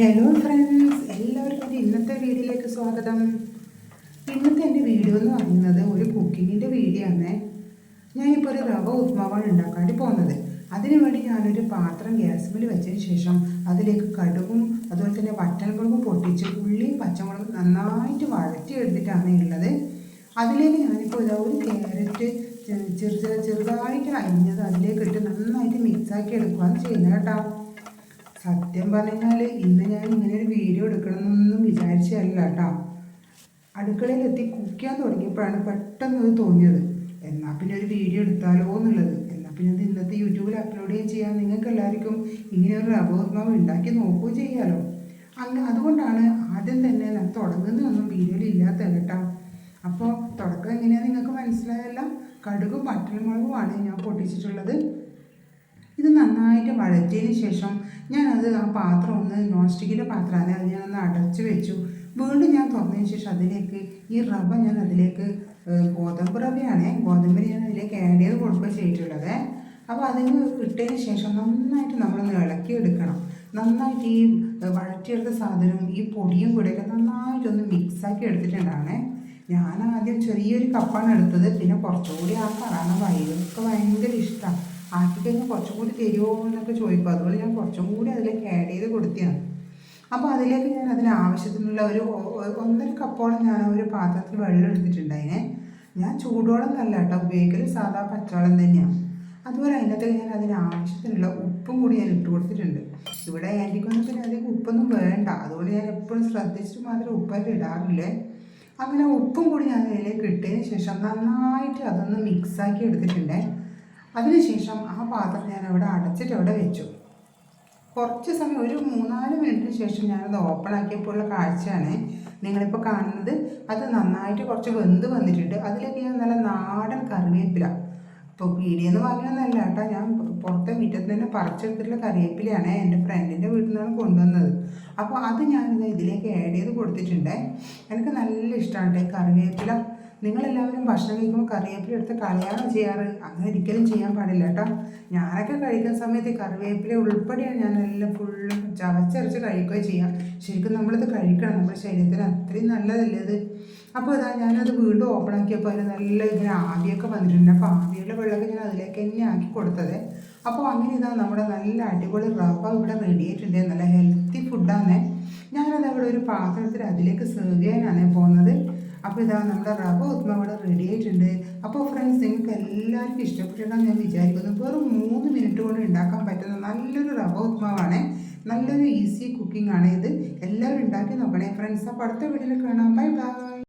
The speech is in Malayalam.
ഹലോ ഫ്രണ്ട്സ്, എല്ലാവർക്കും ഇന്നത്തെ വീഡിയോയിലേക്ക് സ്വാഗതം. ഇന്നത്തെ എൻ്റെ വീഡിയോ എന്ന് പറയുന്നത് ഒരു കുക്കിങ്ങിൻ്റെ വീഡിയോ ആണ്. ഞാനിപ്പോൾ ഒരു റവ ഉപ്മാവാണ് ഉണ്ടാക്കാണ്ടി പോകുന്നത്. അതിനുവേണ്ടി ഞാനൊരു പാത്രം ഗ്യാസിൽ വെച്ചതിന് ശേഷം അതിലേക്ക് കടുകും അതുപോലെ തന്നെ വറ്റൽമുളകും പൊട്ടിച്ച് ഉള്ളിയും പച്ചമുളകും നന്നായിട്ട് വഴറ്റിയെടുത്തിട്ടാണ് ഉള്ളത്. അതിലേക്ക് ഞാനിപ്പോൾ ഒരു ക്യാരറ്റ് ചെറുതായിട്ട് അരിഞ്ഞത് അതിലേക്ക് ഇട്ട് നന്നായിട്ട് മിക്സാക്കി എടുക്കുകയാണ് ചെയ്യുന്നത് കേട്ടോ. സത്യം പറഞ്ഞാൽ ഇന്ന് ഞാൻ ഇങ്ങനെ ഒരു വീഡിയോ എടുക്കണമെന്നൊന്നും വിചാരിച്ചല്ല കേട്ടോ. അടുക്കളയിലെത്തി കുക്ക് ചെയ്യാൻ തുടങ്ങിയപ്പോഴാണ് പെട്ടെന്ന് അത് തോന്നിയത്, എന്നാൽ പിന്നെ ഒരു വീഡിയോ എടുത്താലോ എന്നുള്ളത്. എന്നാൽ പിന്നെ അത് ഇന്നത്തെ യൂട്യൂബിൽ അപ്ലോഡ് ചെയ്യാൻ നിങ്ങൾക്ക് എല്ലാവർക്കും ഇങ്ങനെ ഒരു റവ ഉപ്മാവ് ഉണ്ടാക്കി നോക്കുകയും ചെയ്യാമല്ലോ. അതുകൊണ്ടാണ് ആദ്യം തന്നെ ഞാൻ തുടങ്ങുന്നതൊന്നും വീഡിയോയിൽ ഇല്ലാത്തത് കേട്ടോ. അപ്പോൾ തുടക്കം എങ്ങനെയാണെന്ന് നിങ്ങൾക്ക് മനസ്സിലായല്ല. കടുകും വറ്റൽമുളകുമാണ് ഞാൻ പൊട്ടിച്ചിട്ടുള്ളത്. ഇത് നന്നായിട്ട് വഴറ്റിയതിന് ശേഷം ഞാനത് ആ പാത്രം ഒന്ന് നോൺ സ്റ്റിക്കിൻ്റെ പാത്രമാണ്, അത് ഞാനൊന്ന് അടച്ച് വെച്ചു. വീണ്ടും ഞാൻ തുറന്നതിന് ശേഷം അതിലേക്ക് ഈ റവ ഞാൻ അതിലേക്ക് ഗോതമ്പ് റവയാണ്, ഗോതമ്പ് ഞാൻ അതിലേക്ക് ആഡ് ചെയ്ത് കൊടുക്കുക ചെയ്തിട്ടുള്ളത്. അപ്പോൾ അതിന് ഇട്ടതിന് ശേഷം നന്നായിട്ട് നമ്മളൊന്ന് ഇളക്കിയെടുക്കണം. നന്നായിട്ട് ഈ വഴറ്റിയെടുത്ത സാധനവും ഈ പൊടിയും കൂടെയൊക്കെ നന്നായിട്ടൊന്ന് മിക്സാക്കി എടുത്തിട്ടുണ്ടാണ്. ഞാൻ ആദ്യം ചെറിയൊരു കപ്പാണ് എടുത്തത്, പിന്നെ കുറച്ചുകൂടി ആക്കാറാണ്. വൈകൊക്കെ ഭയങ്കര ഇഷ്ടമാണ്. ആക്കിക്കഴിഞ്ഞാൽ കുറച്ചും കൂടി തരുമോ എന്നൊക്കെ ചോദിക്കും. അതുകൊണ്ട് ഞാൻ കുറച്ചും കൂടി അതിലേക്ക് ആഡ് ചെയ്ത് കൊടുത്തതാണ്. അപ്പോൾ അതിലേക്ക് ഞാൻ അതിന് ആവശ്യത്തിനുള്ള ഒരു 1.5 കപ്പോളം ഞാൻ ഒരു പാത്രത്തിൽ വെള്ളം എടുത്തിട്ടുണ്ടായിനെ. ഞാൻ ചൂടുവെള്ളം നല്ല കേട്ടോ ഉപയോഗിക്കൽ, സാധാ പച്ചവെള്ളം തന്നെയാണ്. അതുപോലെ അതിനകത്ത് ഞാൻ അതിന് ആവശ്യത്തിനുള്ള ഉപ്പും കൂടി ഞാൻ ഇട്ട് കൊടുത്തിട്ടുണ്ട്. ഇവിടെ ആൻറ്റിക്കൊന്നും പിന്നെ അധികം ഉപ്പൊന്നും വേണ്ട, അതുകൊണ്ട് ഞാൻ എപ്പോഴും ശ്രദ്ധിച്ചിട്ട് മാത്രമേ ഉപ്പൊക്കെ ഇടാറില്ലേ. അങ്ങനെ ഉപ്പും കൂടി ഞാൻ അതിലേക്ക് ഇട്ടതിന് ശേഷം നന്നായിട്ട് അതൊന്ന് മിക്സാക്കി എടുത്തിട്ടുണ്ട്. അതിനുശേഷം ആ പാത്രം ഞാൻ അവിടെ അടച്ചിട്ട് അവിടെ വെച്ചു. കുറച്ച് സമയം ഒരു 3-4 മിനിറ്റിന് ശേഷം ഞാനത് ഓപ്പൺ ആക്കിയപ്പോഴുള്ള കാഴ്ചയാണ് നിങ്ങളിപ്പോൾ കാണുന്നത്. അത് നന്നായിട്ട് കുറച്ച് വെന്ത് വന്നിട്ടുണ്ട്. അതിലേക്ക് ഞാൻ നല്ല നാടൻ കറിവേപ്പില, ഇപ്പോൾ പീടിയെന്ന് വാങ്ങിയൊന്നല്ല കേട്ടോ, ഞാൻ പുറത്തെ മുറ്റത്ത് തന്നെ പറിച്ചെടുത്തിട്ടുള്ള കറിവേപ്പിലയാണ്, എൻ്റെ ഫ്രണ്ടിൻ്റെ വീട്ടിൽ നിന്നാണ് കൊണ്ടുവന്നത്. അപ്പോൾ അത് ഞാനിത് ഇതിലേക്ക് ആഡ് ചെയ്ത് കൊടുത്തിട്ടുണ്ട്. എനിക്ക് നല്ല ഇഷ്ടമാണ് ഈ കറിവേപ്പില. നിങ്ങളെല്ലാവരും ഭക്ഷണം കഴിക്കുമ്പോൾ കറിവേപ്പില എടുത്ത് കളയാണ് ചെയ്യാറ്. അങ്ങനെ ഒരിക്കലും ചെയ്യാൻ പാടില്ല കേട്ടോ. ഞാനൊക്കെ കഴിക്കുന്ന സമയത്ത് കറിവേപ്പില ഉൾപ്പെടെയാണ് ഞാനെല്ലാം ഫുള്ളും ചവച്ചരച്ച് കഴിക്കുകയും ചെയ്യാം. ശരിക്കും നമ്മളിത് കഴിക്കണം, നമ്മുടെ ശരീരത്തിന് അത്രയും നല്ലതല്ലേ അത്. അപ്പോൾ ഇതാ ഞാനത് വീണ്ടും ഓപ്പൺ ആക്കിയപ്പോൾ അതിന് നല്ല ഇങ്ങനെ ആവിയൊക്കെ വന്നിട്ടുണ്ട്. അപ്പോൾ ആവിയുള്ള വെള്ളമൊക്കെ ഞാൻ അതിലേക്ക് തന്നെ ആക്കി കൊടുത്തത്. അപ്പോൾ അങ്ങനെ ഇതാ നമ്മുടെ നല്ല അടിപൊളി റവ ഇവിടെ റെഡി ആയിട്ടുണ്ട്. നല്ല ഹെൽത്തി ഫുഡാണ്. ഞാനത് അവിടെ ഒരു പാത്രത്തിൽ അതിലേക്ക് സെർവ് ചെയ്യാനാണ് പോകുന്നത്. അപ്പോൾ ഇതാ നമ്മുടെ റവ ഉപ്മാവ് ഇവിടെ റെഡി ആയിട്ടുണ്ട്. അപ്പോൾ ഫ്രണ്ട്സ്, നിങ്ങൾക്ക് എല്ലാവർക്കും ഇഷ്ടപ്പെട്ടിട്ടാണ് ഞാൻ വിചാരിക്കുന്നത്. വെറും 3 മിനിറ്റ് കൊണ്ട് ഉണ്ടാക്കാൻ പറ്റുന്ന നല്ലൊരു റവ ഉപ്മാവാണ്. നല്ലൊരു ഈസി കുക്കിംഗ് ആണ് ഇത്. എല്ലാവരും ഉണ്ടാക്കി നോക്കണേ ഫ്രണ്ട്സ്. അപ്പോൾ അടുത്ത വീഡിയോയിൽ കാണാം. Bye bye.